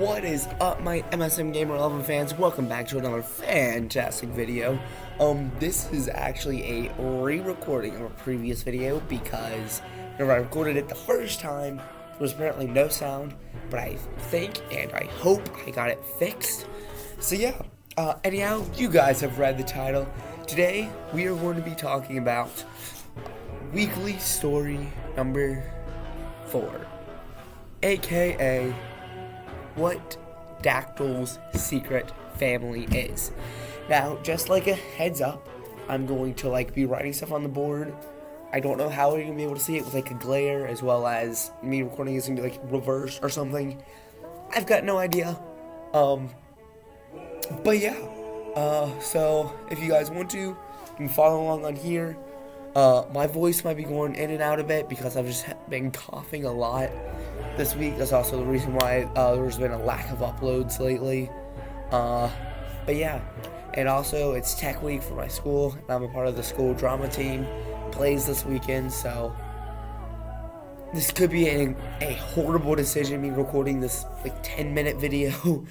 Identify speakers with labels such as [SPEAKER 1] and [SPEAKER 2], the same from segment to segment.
[SPEAKER 1] What is up, my MSM Gamer 11 fans? Welcome back to another fantastic video. This is actually a re-recording of a previous video because whenever I recorded it the first time, there was apparently no sound, but I think and I hope I got it fixed. So yeah, anyhow, you guys have read the title. Today, we are going to be talking about weekly story number 4, aka what Dakktyl's secret family is. Now, just like a heads up, I'm going to be writing stuff on the board. I don't know how you're gonna be able to see it with a glare, as well as me recording is gonna be reverse or something. I've got no idea. But yeah. So if you guys want to, you can follow along on here. My voice might be going in and out a bit because I've just been coughing a lot this week. That's also the reason why there's been a lack of uploads lately. But yeah, and also it's tech week for my school, and I'm a part of the school drama team. Plays this weekend, so this could be a horrible decision, me recording this 10-minute video.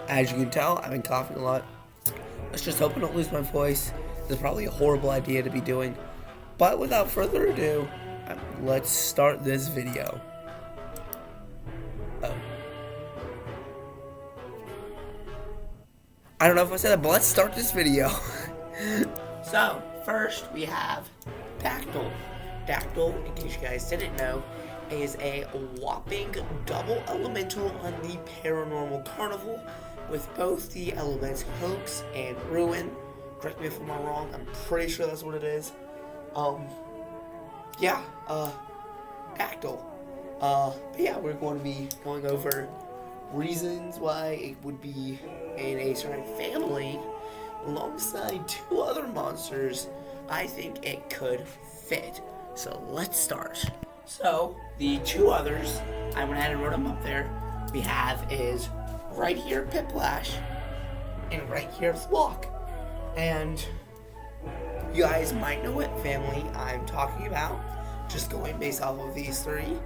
[SPEAKER 1] As you can tell, I've been coughing a lot. Let's just hope I don't lose my voice. This is probably a horrible idea to be doing. But without further ado, let's start this video. Oh. I don't know if I said that, but let's start this video. So, first we have Dakktyl. Dakktyl, in case you guys didn't know, is a whopping double elemental on the Paranormal Carnival, with both the elements Hoax and Ruin. Correct me if I'm wrong, I'm pretty sure that's what it is. Yeah, Dakktyl. But yeah, we're going to be going over reasons why it would be in a certain family alongside two other monsters I think it could fit. So let's start. So, the two others, I went ahead and wrote them up there. We have is right here Piplash, and right here Flock. And you guys might know what family I'm talking about, just going based off of these three.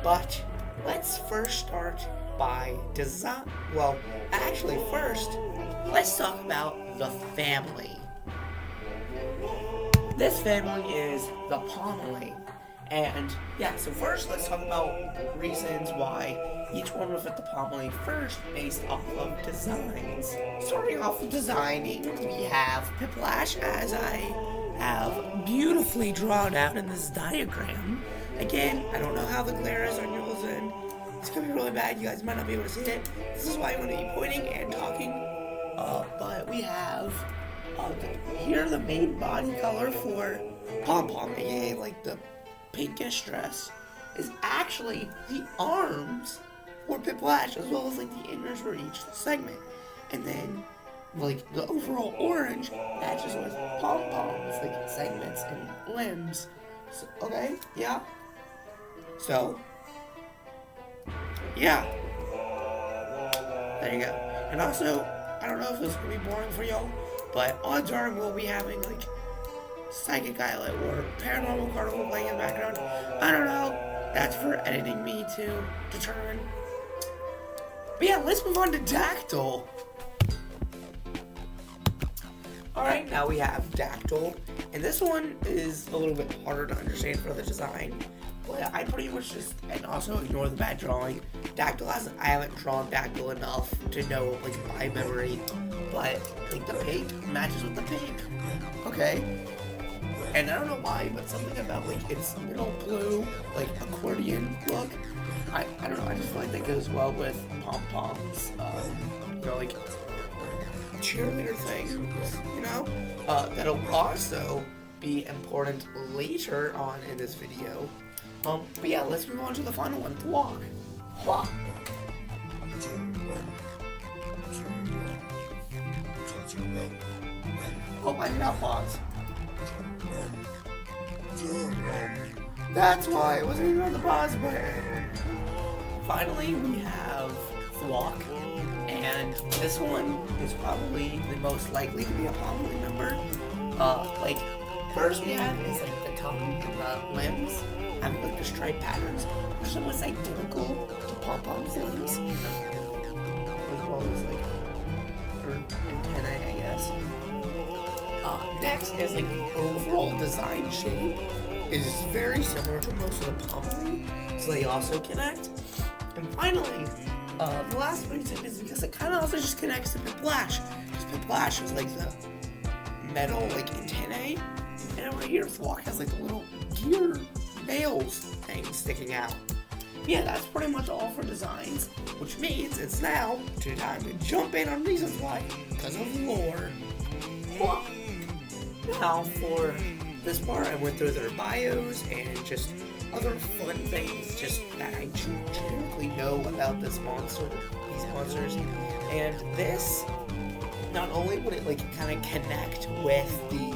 [SPEAKER 1] But let's first start by design. Well, actually first, let's talk about the family. This family is the Pommeling. And yeah, so first let's talk about reasons why each one would fit the Pommeling first, based off of designs. Starting off with designing, we have Piplash, as I have beautifully drawn out in this diagram. Again, I don't know how the glare is on yours end. It's gonna be really bad, you guys might not be able to see it. This is why I'm gonna be pointing and talking. But we have here the main body color for Pom Pom, aka the pinkish dress, is actually the arms for Piplash, as well as the inners for each segment. And then the overall orange matches with Pom Pom's segments and limbs. So, okay, yeah. So yeah. There you go. And also, I don't know if this is gonna be boring for y'all, but odds are we'll be having Psychic Islet or Paranormal Carnival playing in the background. I don't know. That's for editing me to determine. But yeah, let's move on to Dakktyl. Alright, now we have Dakktyl. And this one is a little bit harder to understand for the design. But I pretty much just, and also ignore the bad drawing. I haven't drawn Dakktyl enough to know by memory. But the pink matches with the pink. Okay. And I don't know why, but something about its middle blue, accordion look. I don't know, I just feel that goes well with Pom Pom's cheerleader thing, that'll also be important later on in this video. But yeah, let's move on to the final one, Flock. Flock. Oh, I did not pause. That's why it wasn't even on the pause button. Finally, we have Flock, and this one is probably the most likely to be a Pommeling member. First we have is like the tongue and the limbs have like the stripe patterns, which is almost identical to Pom-Pom's limbs. As well as like her antennae, I guess. Next is like the overall design shape is very similar to most of the Pommery, so they also connect. And finally, the last reason is because it kind of also just connects to Piplash, because Piplash is like the metal like antennae, and over here Thwok has like the little gear nails thing sticking out. Yeah, that's pretty much all for designs, which means it's now time to jump in on reasons why, because of lore. Well, now for this part, I went through their bios and just other fun things just that I generically know about these monsters, and this, not only would it like kind of connect with the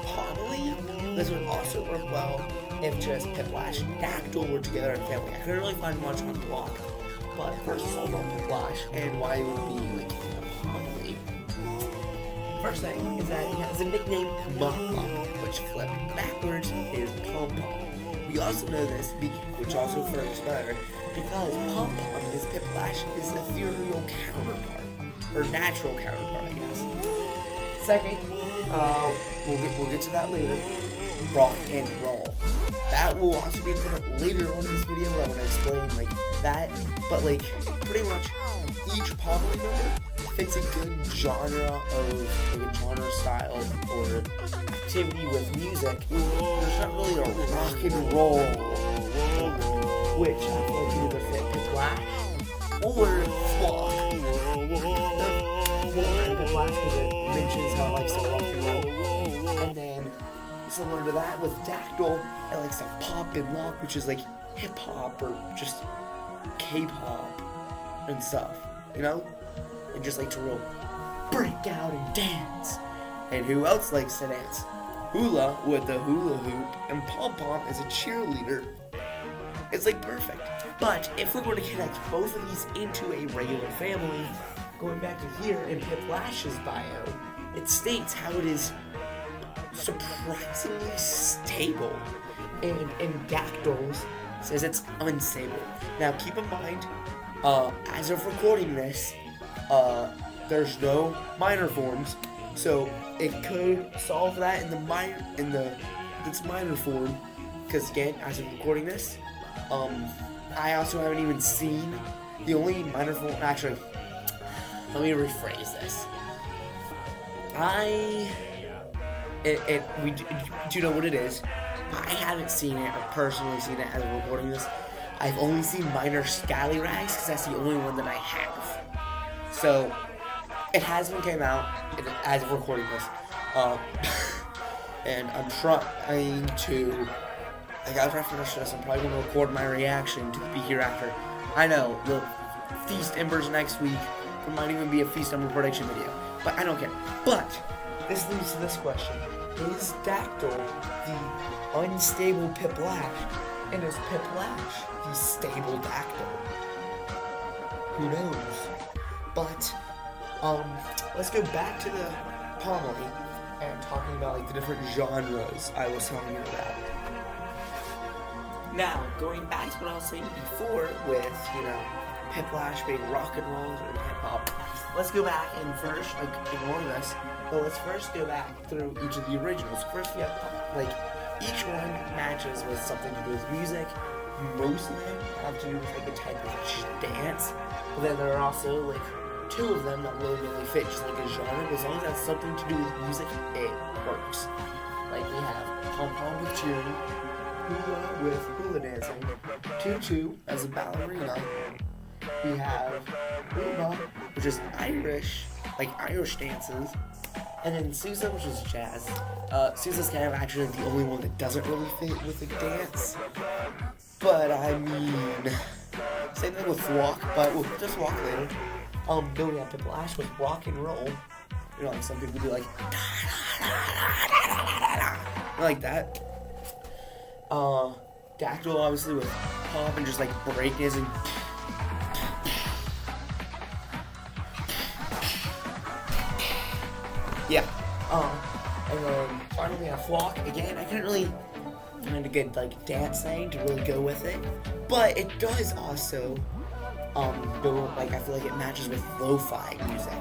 [SPEAKER 1] Pommery, this would also work well if just Piplash and Dakktyl were together in family. I couldn't really find much on Thwok, but first of all about Piplash and why it would be like a Pommery. First thing is that it has a nickname Pom-Pom, which flipped backwards is Pom-Pom. We also know this, which also furthers better, because Pom-Pom is Piplash's ethereal counterpart, or natural counterpart, I guess. Second, we'll get to that later. Rock and roll. That will also be important later on in this video when I explain like that. But like pretty much each Pommery member fits a good genre of like a genre style or activity with music. There's not really a rock and roll one, which I feel like either fit Piplash or Thwok. Piplash because it mentions how it likes to rock and roll, and then similar to that with Dakktyl, it likes to pop and lock, which is like hip hop or just K-pop and stuff, you know? And just like to real break out and dance. And who else likes to dance? Hula with the hula hoop, and Pom-Pom is a cheerleader. It's like perfect. But if we were to connect both of these into a regular family, going back to here in Piplash's bio, it states how it is surprisingly stable, and Dakktyl's says it's unstable. Now keep in mind, as of recording this, there's no minor forms, so it could solve that in its minor form. Because again, as of recording this, I also haven't even seen the only minor form. Actually, let me rephrase this. Do you know what it is? I haven't seen it, or personally seen it as of recording this. I've only seen minor Scallyrags, because that's the only one that I have. So, it hasn't came out as of recording this. And I'm trying to, like after I finish this, I'm probably going to record my reaction to the Be Hereafter. I know, the Feast Embers next week, there might even be a Feast Ember prediction video, but I don't care. But, this leads to this question. Is Dakktyl the unstable Piplash? And is Piplash the stable Dakktyl? Who knows? But, let's go back to the Pommery and talking about like the different genres I was telling you about. Now, going back to what I was saying before with, Piplash being rock and roll or hip hop, let's go back and first, ignore this, but let's first go back through each of the originals. First, we have, each one matches with something to do with music. Most of them have to do with, a type of dance, but then there are also, two of them that really fit just like a genre, but as long as that's something to do with music, it works. We have Pom-Pom with cheering, Hula with hula dancing, Tutu as a ballerina, we have Uba, which is Irish, Irish dances, and then Sousa, which is jazz. Sousa's kind of actually the only one that doesn't really fit with the dance, but I mean, same thing with Thwok, but we'll just walk later. Then we have Piplash with rock and roll. Some people do like that. Dakktyl obviously with pop and just breakdance and yeah. And then finally a flock. Again, I couldn't really find a good like dance thing to really go with it, but it does also go like I feel like it matches with lo-fi music.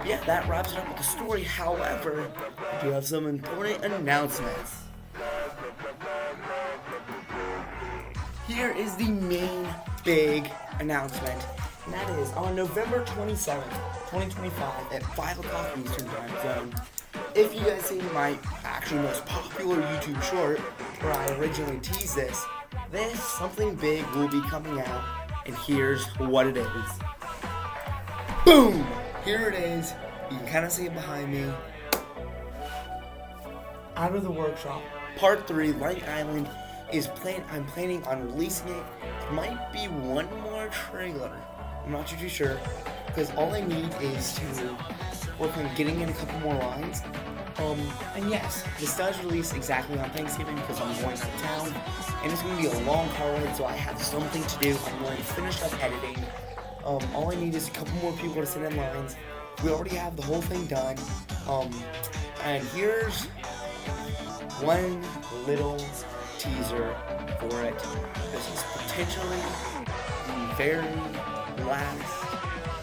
[SPEAKER 1] Yeah, that wraps it up with the story. However, I do have some important announcements. Here is the main big announcement, and that is on November 27th, 2025 at 5 o'clock Eastern Time Zone. If you guys seen my actually most popular YouTube short, where I originally teased this, something big will be coming out, and here's what it is. Boom! Here it is. You can kind of see it behind me. Out of the Workshop, Part 3, Light Island, I'm planning on releasing it. It might be one more trailer. I'm not too sure, because all I need is to work on getting in a couple more lines. And yes, this does release exactly on Thanksgiving because I'm going out of town, and it's going to be a long car ride, so I have something to do. I'm going to finish up editing. All I need is a couple more people to sit in lines. We already have the whole thing done. And here's one little teaser for it. This is potentially the very last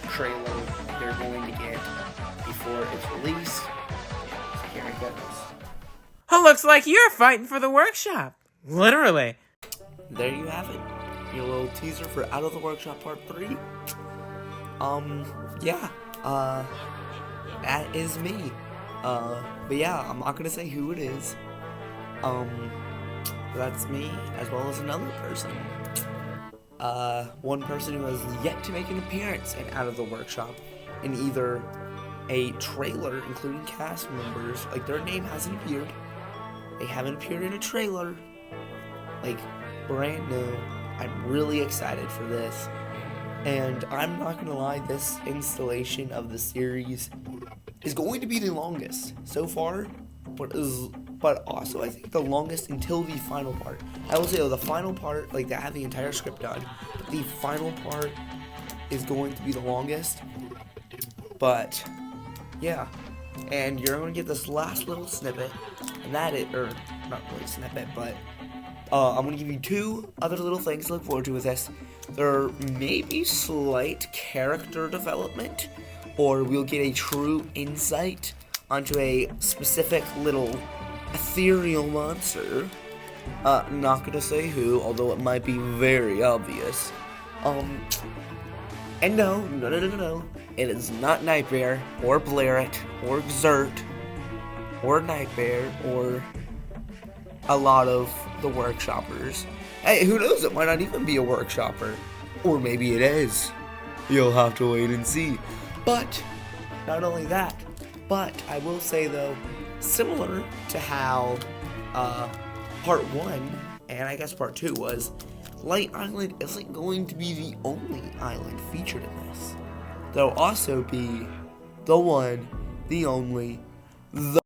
[SPEAKER 1] trailer they're going to get before it's released. So here it goes.
[SPEAKER 2] Oh, looks like you're fighting for the workshop. Literally.
[SPEAKER 1] There you have it. Your little teaser for Out of the Workshop Part 3. Yeah. That is me. But yeah, I'm not gonna say who it is. That's me, as well as another person. One person who has yet to make an appearance in Out of the Workshop in either a trailer, including cast members, like their name hasn't appeared. They haven't appeared in a trailer. Like, brand new. I'm really excited for this. And I'm not gonna lie, this installation of the series is going to be the longest so far, but also I think the longest until the final part. I will say the final part, like, I have the entire script done, but the final part is going to be the longest. But yeah, and you're gonna get this last little snippet, and that is, or not really snippet, but I'm gonna give you two other little things to look forward to with this. There may be slight character development, or we'll get a true insight onto a specific little ethereal monster. Not gonna say who, although it might be very obvious. And no, it is not Nightbear, or Blairit, or Xert, or Nightbear, or a lot of the workshoppers. Hey, who knows, it might not even be a workshopper. Or maybe it is. You'll have to wait and see. But, not only that, but I will say though, similar to how part 1, and I guess part 2 was, Light Island isn't going to be the only island featured in this. There'll also be the one, the only, the